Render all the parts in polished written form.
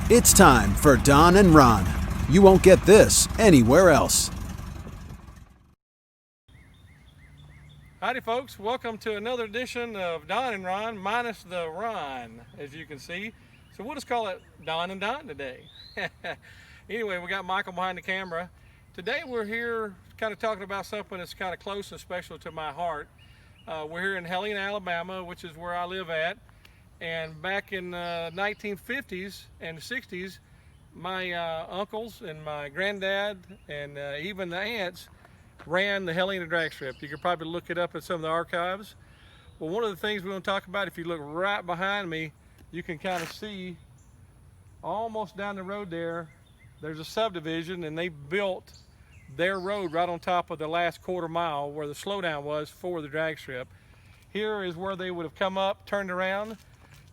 It's time for Don and Ron. You won't get this anywhere else. Howdy folks, welcome to another edition of Don and Ron, minus the Ron, as you can see. So we'll just call it Don and Don today. Anyway, we got Michael behind the camera. Today we're here kind of talking about something that's kind of close and special to my heart. We're here in Helena, Alabama, which is where I live at. And back in the 1950s and 60s, my uncles and my granddad and even the aunts ran the Helena Drag Strip. You could probably look it up in some of the archives. Well, one of the things we want to talk about, if you look right behind me, you can kind of see almost down the road there's a subdivision, and they built their road right on top of the last quarter mile where the slowdown was for the drag strip. Here is where they would have come up, turned around,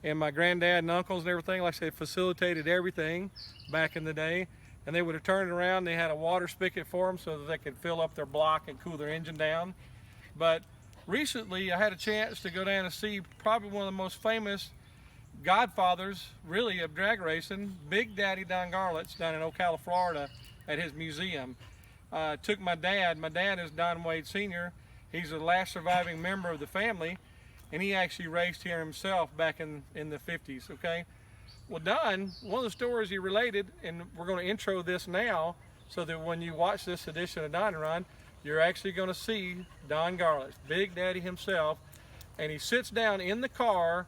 and my granddad and uncles and everything, like I said, facilitated everything back in the day. And they would have turned around, they had a water spigot for them so that they could fill up their block and cool their engine down. But recently I had a chance to go down and see probably one of the most famous godfathers, really, of drag racing, Big Daddy Don Garlits, down in Ocala, Florida, at his museum. Took my dad. My dad is Don Wade Sr. He's the last surviving member of the family, and he actually raced here himself back in the 50s, okay? Well, Don, one of the stories he related, and we're going to intro this now, so that when you watch this edition of Don and Ron, you're actually going to see Don Garlits, Big Daddy himself, and he sits down in the car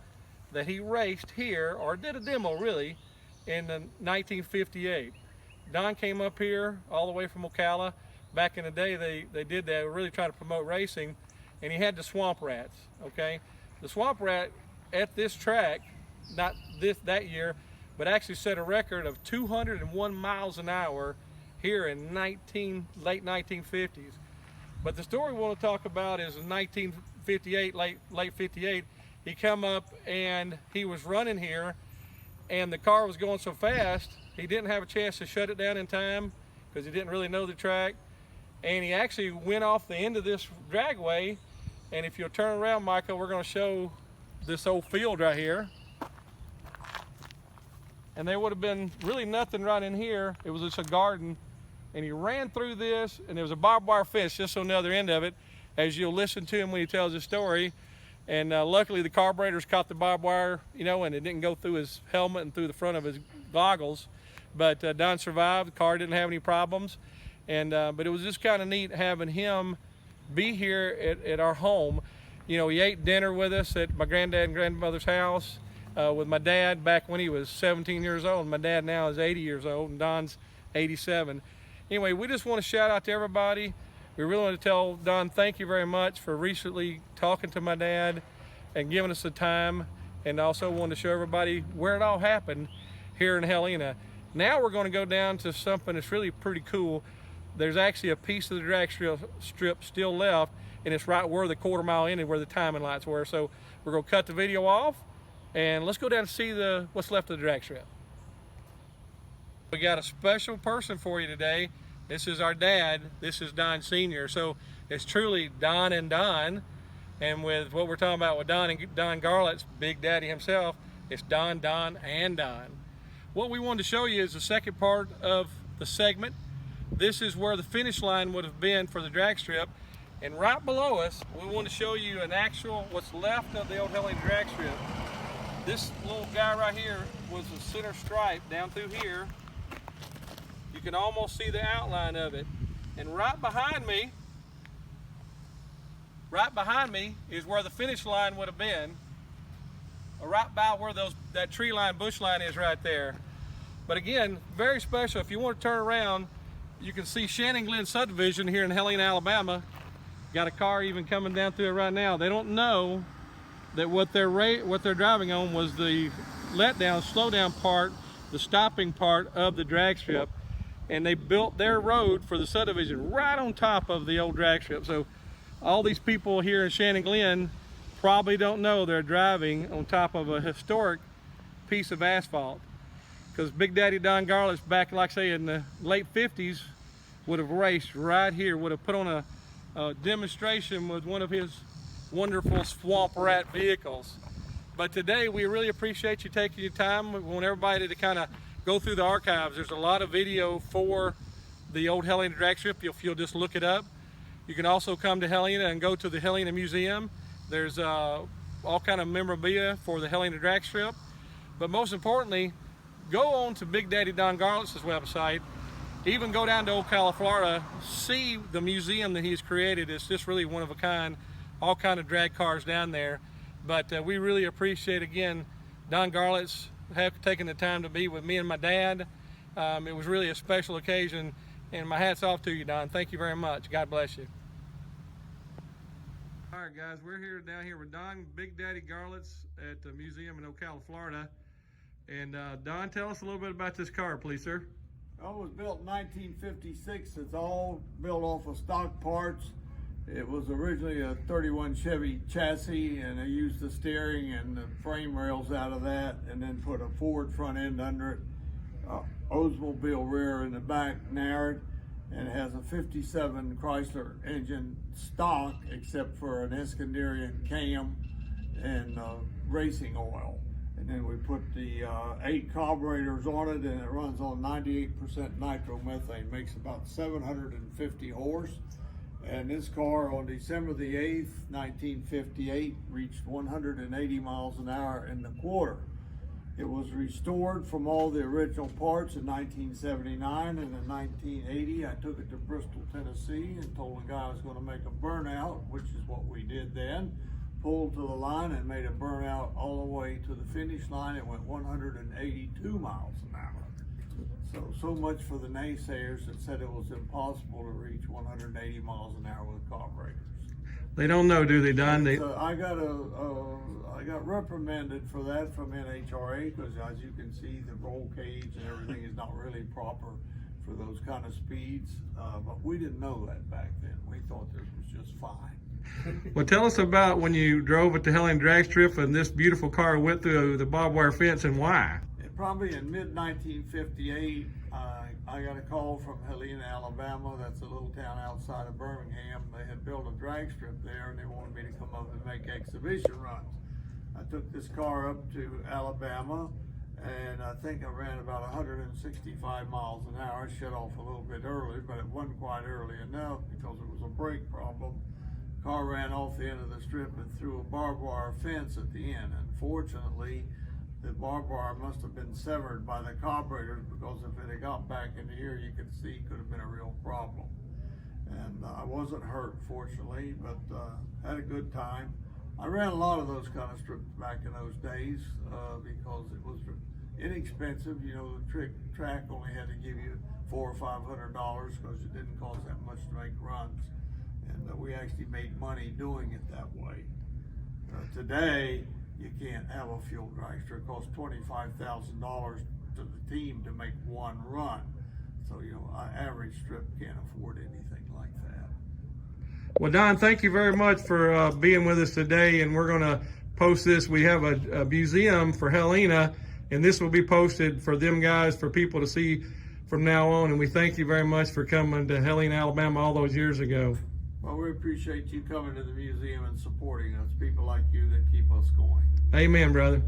that he raced here, or did a demo really, in 1958. Don came up here all the way from Ocala. Back in the day, they did that, they were really trying to promote racing, and he had the Swamp Rats, okay? The Swamp Rat at this track, not that year, but actually set a record of 201 miles an hour here in late 1950s. But the story we want to talk about is in 1958, late 58, he come up and he was running here, and the car was going so fast, he didn't have a chance to shut it down in time because he didn't really know the track. And he actually went off the end of this dragway. And if you'll turn around, Michael, we're going to show this old field right here. And there would have been really nothing right in here. It was just a garden. And he ran through this, and there was a barbed wire fence just on the other end of it, as you'll listen to him when he tells his story. And luckily the carburetors caught the barbed wire, you know, and it didn't go through his helmet and through the front of his goggles. But Don survived. The car didn't have any problems. And but it was just kind of neat having him be here at our home. You know, he ate dinner with us at my granddad and grandmother's house with my dad back when he was 17 years old. My dad now is 80 years old, and Don's 87. Anyway, we just want to shout out to everybody. We really want to tell Don thank you very much for recently talking to my dad and giving us the time, and also want to show everybody where it all happened here in Helena. Now we're going to go down to something that's really pretty cool. There's actually a piece of the drag strip still left, and it's right where the quarter mile ended, where the timing lights were. So we're going to cut the video off, and let's go down and see what's left of the drag strip. We got a special person for you today. This is our dad. This is Don Sr. So it's truly Don and Don. And with what we're talking about with Don Garlits, Big Daddy himself, it's Don, and Don. What we wanted to show you is the second part of the segment. This is where the finish line would have been for the drag strip. And right below us, we want to show you what's left of the old Helena Drag Strip. This little guy right here was the center stripe down through here. You can almost see the outline of it. And right behind me is where the finish line would have been. Right by where that tree line, bush line is right there. But again, very special. If you want to turn around, you can see Shannon Glen subdivision here in Helena, Alabama. Got a car even coming down through it right now. They don't know that what they're driving on was the letdown, slow down part, the stopping part of the drag strip. And they built their road for the subdivision right on top of the old drag strip. So all these people here in Shannon Glen probably don't know they're driving on top of a historic piece of asphalt. Because Big Daddy Don Garlits back, like I say, in the late 50s would have raced right here, would have put on a demonstration with one of his wonderful Swamp Rat vehicles. But today we really appreciate you taking your time. We want everybody to kind of go through the archives. There's a lot of video for the old Helena Drag Strip if you'll just look it up. You can also come to Helena and go to the Helena Museum. There's all kind of memorabilia for the Helena Drag Strip. But most importantly, go on to Big Daddy Don Garlits' website. Even go down to Ocala, Florida, see the museum that he's created. It's just really one of a kind, all kind of drag cars down there. But we really appreciate, again, Don Garlits have taken the time to be with me and my dad. It was really a special occasion, and my hat's off to you, Don. Thank you very much. God bless you. All right, guys, we're here down here with Don, Big Daddy Garlits at the museum in Ocala, Florida. And Don, tell us a little bit about this car, please, sir. It was built in 1956. It's all built off of stock parts. It was originally a 31 Chevy chassis, and they used the steering and the frame rails out of that, and then put a Ford front end under it, Oldsmobile rear in the back, narrowed, and it has a 57 Chrysler engine stock, except for an Iskandarian cam and racing oil. And then we put the 8 carburetors on it, and it runs on 98% nitromethane, makes about 750 horse. And this car on December the 8th, 1958, reached 180 miles an hour in the quarter. It was restored from all the original parts in 1979, and in 1980, I took it to Bristol, Tennessee, and told the guy I was going to make a burnout, which is what we did then. Pulled to the line and made a burnout all the way to the finish line. It went 182 miles an hour. So much for the naysayers that said it was impossible to reach 180 miles an hour with carburetors. They don't know, do they, Don? I got reprimanded for that from NHRA, because as you can see, the roll cage and everything is not really proper for those kind of speeds. But we didn't know that back then. We thought this was just fine. Well, tell us about when you drove at the Helena Drag Strip and this beautiful car went through the barbed wire fence, and why. Probably in mid-1958, I got a call from Helena, Alabama. That's a little town outside of Birmingham. They had built a drag strip there, and they wanted me to come up and make exhibition runs. I took this car up to Alabama, and I think I ran about 165 miles an hour. I shut off a little bit early, but it wasn't quite early enough because it was a brake problem. Car ran off the end of the strip and through a barbed wire fence at the end. Unfortunately, the barbed wire must have been severed by the carburetors, because if it had got back into here, you could see it could have been a real problem. And I wasn't hurt, fortunately, but had a good time. I ran a lot of those kind of strips back in those days because it was inexpensive. You know, the track only had to give you $400 or $500 because it didn't cost that much to make runs. And we actually made money doing it that way. Today, you can't have a fuel dragster. It costs $25,000 to the team to make one run. So, you know, an average strip can't afford anything like that. Well, Don, thank you very much for being with us today, and we're going to post this. We have a museum for Helena, and this will be posted for them guys, for people to see from now on, and we thank you very much for coming to Helena, Alabama all those years ago. Well, we appreciate you coming to the museum and supporting us, people like you that keep us going. Amen, brother.